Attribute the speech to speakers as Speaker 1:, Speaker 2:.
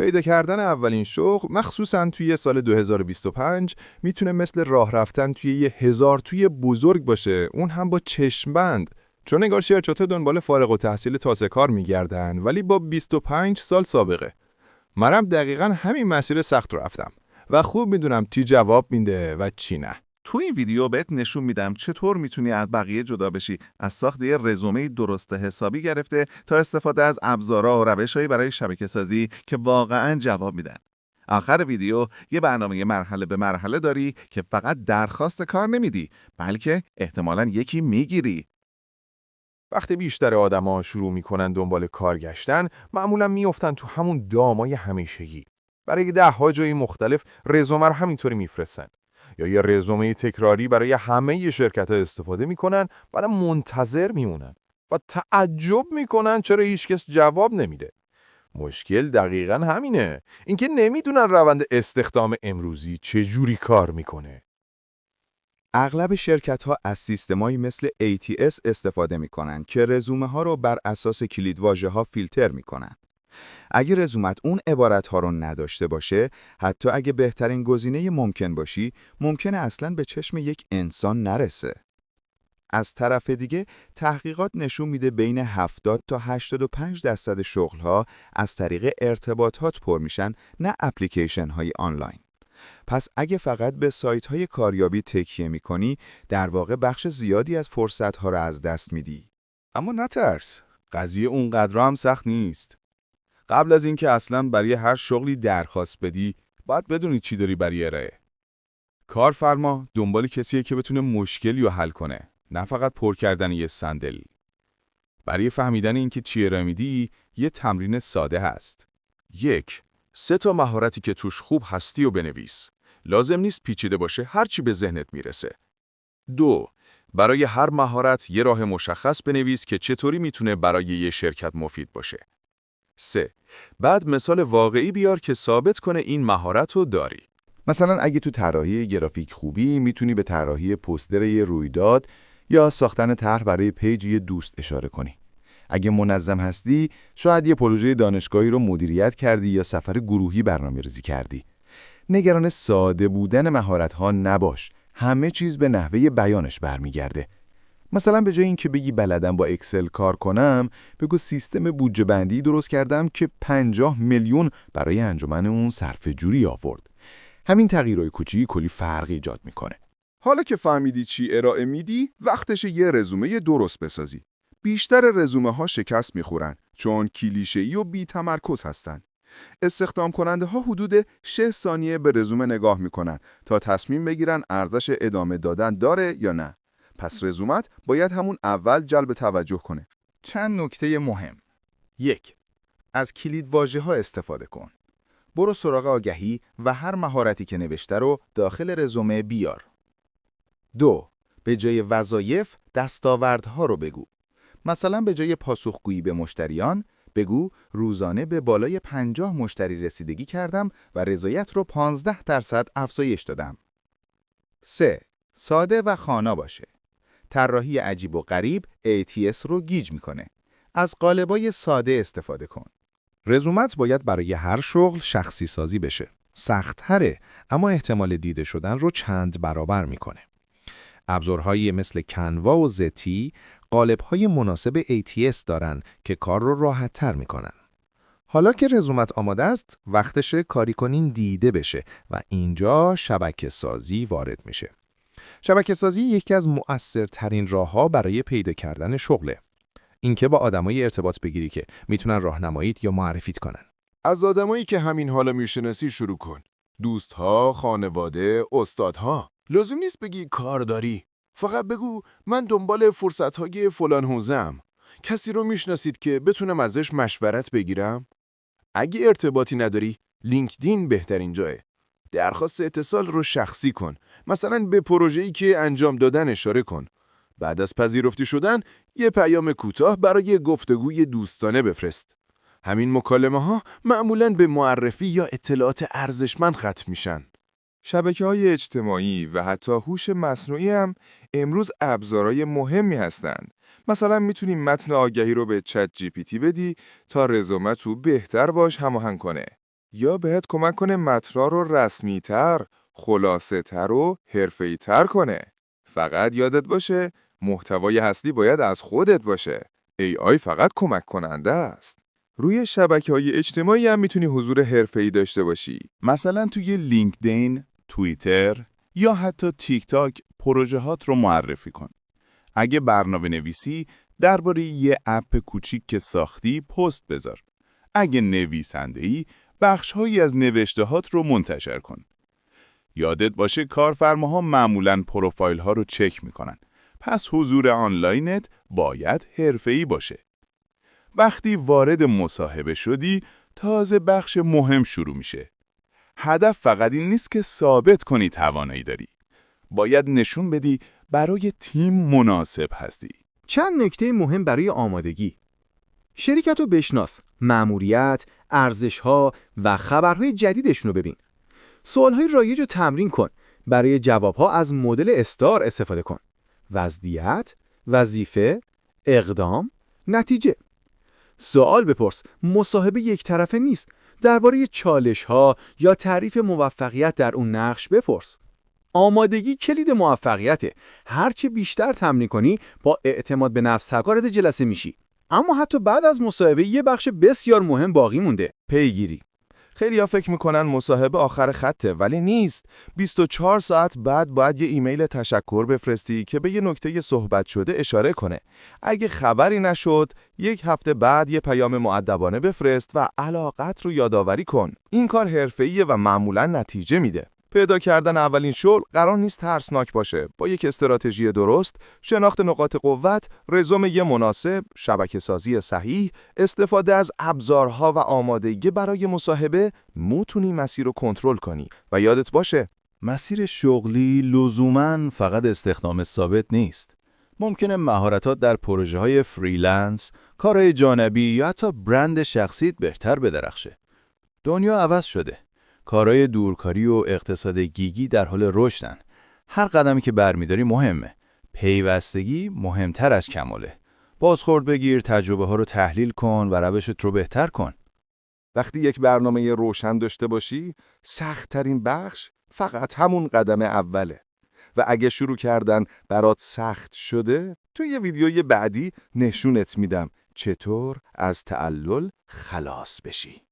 Speaker 1: پیدا کردن اولین شغل مخصوصاً توی سال 2025 میتونه مثل راه رفتن توی یه 1000 توی بزرگ باشه، اون هم با چشم‌بند. چون انگار شرکت‌ها دنبال فارغ التحصیل تازه کار میگردن ولی با 25 سال سابقه. منم دقیقاً همین مسیر سخت رو رفتم و خوب میدونم چی جواب میده و چی نه.
Speaker 2: تو این ویدیو بهت نشون میدم چطور میتونی از بقیه جدا بشی، از ساخت یه رزومه درست حسابی گرفته تا استفاده از ابزارها و روش‌هایی برای شبکه‌سازی که واقعاً جواب میدن. آخر ویدیو یه برنامه مرحله به مرحله داری که فقط درخواست کار نمیدی، بلکه احتمالاً یکی میگیری.
Speaker 1: وقتی بیشتر آدما شروع میکنن دنبال کار گشتن، معمولا میافتن تو همون دامای همیشگی. برای 10 جای مختلف رزومه رو همینطوری میفرستن. یا یه رزومه تکراری برای همه شرکت‌ها استفاده میکنن، بعدم منتظر میمونن و تعجب میکنن چرا هیچکس جواب نمیده. مشکل دقیقاً همینه، اینکه نمیدونن روند استخدام امروزی چجوری کار میکنه.
Speaker 3: اغلب شرکت‌ها از سیستمایی مثل ATS استفاده می‌کنند که رزومه‌ها رو بر اساس کلیدواژه‌ها فیلتر می‌کنند. اگه رزومت اون عبارت‌ها رو نداشته باشه، حتی اگه بهترین گزینه ممکن باشی، ممکنه اصلاً به چشم یک انسان نرسه. از طرف دیگه، تحقیقات نشون میده بین 70 تا 85% شغل‌ها از طریق ارتباطات پر میشن، نه اپلیکیشن‌های آنلاین. پس اگه فقط به سایت‌های کاریابی تکیه می‌کنی، در واقع بخش زیادی از فرصت‌ها رو از دست میدی.
Speaker 4: اما نترس، قضیه اونقدر هم سخت نیست. قبل از اینکه اصلاً برای هر شغلی درخواست بدی، باید بدونی چی داری برای ارائه. کارفرما دنبال کسیه که بتونه مشکلی رو حل کنه، نه فقط پر کردن یه صندلی. برای فهمیدن اینکه چی ارائه میدی، یه تمرین ساده هست. 1. 3 تا مهارتی که توش خوب هستی و بنویس. لازم نیست پیچیده باشه، هر چی به ذهنت میرسه. 2. برای هر مهارت یه راه مشخص بنویس که چطوری میتونه برای یه شرکت مفید باشه. 3. بعد مثال واقعی بیار که ثابت کنه این مهارت رو داری.
Speaker 3: مثلا اگه تو طراحی گرافیک خوبی، میتونی به طراحی پوستر یه رویداد یا ساختن طرح برای پیج یه دوست اشاره کنی. اگه منظم هستی، شاید یه پروژه دانشگاهی رو مدیریت کردی یا سفر گروهی برنامه‌ریزی کردی. نگران ساده بودن مهارت‌ها نباش. همه چیز به نحوه بیانش برمیگرده. مثلا به جای اینکه بگی بلدم با اکسل کار کنم، بگو سیستم بودجه بندی درست کردم که 50 میلیون برای انجمن اون صرفه جوری آورد. همین تغییرهای کوچیکی کلی فرق ایجاد میکنه.
Speaker 4: حالا که فهمیدی چی ارائه میدی، وقتشه یه رزومه درست بسازی. بیشتر رزومه ها شکست میخورن چون کلیشه‌ای و بی تمرکز هستن. استخدام کننده ها حدود 6 ثانیه به رزومه نگاه میکنن تا تصمیم بگیرن ارزش ادامه دادن داره یا نه. پس رزومت باید همون اول جلب توجه کنه.
Speaker 5: چند نکته مهم. 1. از کلیدواژه‌ها استفاده کن. برو سراغ آگهی و هر مهارتی که نوشته رو داخل رزومه بیار. 2. به جای وظایف دستاوردها رو بگو. مثلا به جای پاسخگویی به مشتریان، بگو روزانه به بالای 50 مشتری رسیدگی کردم و رضایت رو 15% افزایش دادم. 3. ساده و خوانا باشه. طراحی عجیب و غریب ATS رو گیج میکنه. از قالبای ساده استفاده کن.
Speaker 6: رزومت باید برای هر شغل شخصی سازی بشه. سخت‌تره، اما احتمال دیده شدن رو چند برابر میکنه. ابزارهایی مثل کنوا و زتی قالب‌های مناسب ATS دارن که کار رو راحت‌تر میکنن. حالا که رزومت آماده است، وقتشه کاری کنین دیده بشه و اینجا شبکه سازی وارد میشه. شبکه سازی یکی از مؤثرترین راه‌ها برای پیدا کردن شغله. اینکه با آدمای ارتباط بگیری که میتونن راهنماییت یا معرفیت کنن.
Speaker 1: از آدمایی که همین حالا میشناسی شروع کن. دوستها، خانواده، استادها. لازم نیست بگی کار داری. فقط بگو من دنبال فرصت‌های فلان حوزه‌ام. کسی رو میشناسید که بتونم ازش مشورت بگیرم؟ اگه ارتباطی نداری، لینکدین بهترین جایه. درخواست اتصال رو شخصی کن. مثلا به پروژه‌ای که انجام دادن اشاره کن. بعد از پذیرفته شدن، یه پیام کوتاه برای گفتگوی دوستانه بفرست. همین مکالمه‌ها معمولاً به معرفی یا اطلاعات ارزشمند ختم میشن.
Speaker 7: شبکه‌های اجتماعی و حتی هوش مصنوعی هم امروز ابزارهای مهمی هستند. مثلا میتونی متن آگهی رو به چت جی پی تی بدی تا رزومه تو بهتر باش هماهنگ کنه. یا بهت کمک کنه متن‌ها رو رسمی‌تر، خلاصه‌تر و حرفه‌ای‌تر کنه. فقط یادت باشه محتوای اصلی باید از خودت باشه. AI فقط کمک کننده است. روی شبکه‌های اجتماعی هم میتونی حضور حرفه‌ای داشته باشی.
Speaker 2: مثلا توی لینکدین، توییتر یا حتی تیک تاک پروژه‌هات رو معرفی کن. اگه برنامه نویسی درباره یه اپ کوچیک که ساختی پست بذار. اگه نویسنده‌ای بخش‌هایی از نوشته‌هات رو منتشر کن. یادت باشه کارفرماها معمولاً پروفایل‌ها رو چک می‌کنن. پس حضور آنلاینت باید حرفه‌ای باشه. وقتی وارد مصاحبه شدی، تازه بخش مهم شروع میشه. هدف فقط این نیست که ثابت کنی توانایی داری. باید نشون بدی برای تیم مناسب هستی.
Speaker 8: چند نکته مهم برای آمادگی. شرکت رو بشناس، مأموریت، ارزش‌ها و خبرهای جدیدشون رو ببین. سوالهای رایج رو تمرین کن. برای جوابها از مدل استار استفاده کن. وضعیت، وظیفه، اقدام، نتیجه. سوال بپرس، مصاحبه یک طرفه نیست. درباره چالش‌ها یا تعریف موفقیت در اون نقش بپرس. آمادگی کلید موفقیته. هرچه بیشتر تمرین کنی با اعتماد به نفس وارد جلسه میشی. اما حتی بعد از مصاحبه یه بخش بسیار مهم باقی مونده.
Speaker 4: پیگیری. خیلی‌ها فکر میکنن مصاحبه آخر خطه، ولی نیست. 24 ساعت بعد باید یه ایمیل تشکر بفرستی که به یه نکته صحبت شده اشاره کنه. اگه خبری نشد، 1 هفته بعد یه پیام مؤدبانه بفرست و علاقت رو یادآوری کن. این کار حرفه‌ایه و معمولاً نتیجه میده. پیدا کردن اولین شغل قرار نیست ترسناک باشه. با یک استراتژی درست، شناخت نقاط قوت، رزومه مناسب، شبکه‌سازی صحیح، استفاده از ابزارها و آمادگی برای مصاحبه، میتونی مسیر رو کنترل کنی. و یادت باشه
Speaker 9: مسیر شغلی لزوماً فقط استخدام ثابت نیست. ممکنه مهارتات در پروژه‌های فریلنس، کارهای جانبی یا حتی برند شخصیت بهتر بدرخشه. دنیا عوض شده. کارهای دورکاری و اقتصاد گیگی در حال رشدن. هر قدمی که برمیداری مهمه. پیوستگی مهمتر از کماله. بازخورد بگیر، تجربه ها رو تحلیل کن و روشت رو بهتر کن.
Speaker 1: وقتی یک برنامه روشن داشته باشی، سخت‌ترین بخش فقط همون قدم اوله. و اگه شروع کردن برات سخت شده، تو یه ویدیوی بعدی نشونت میدم چطور از تعلل خلاص بشی.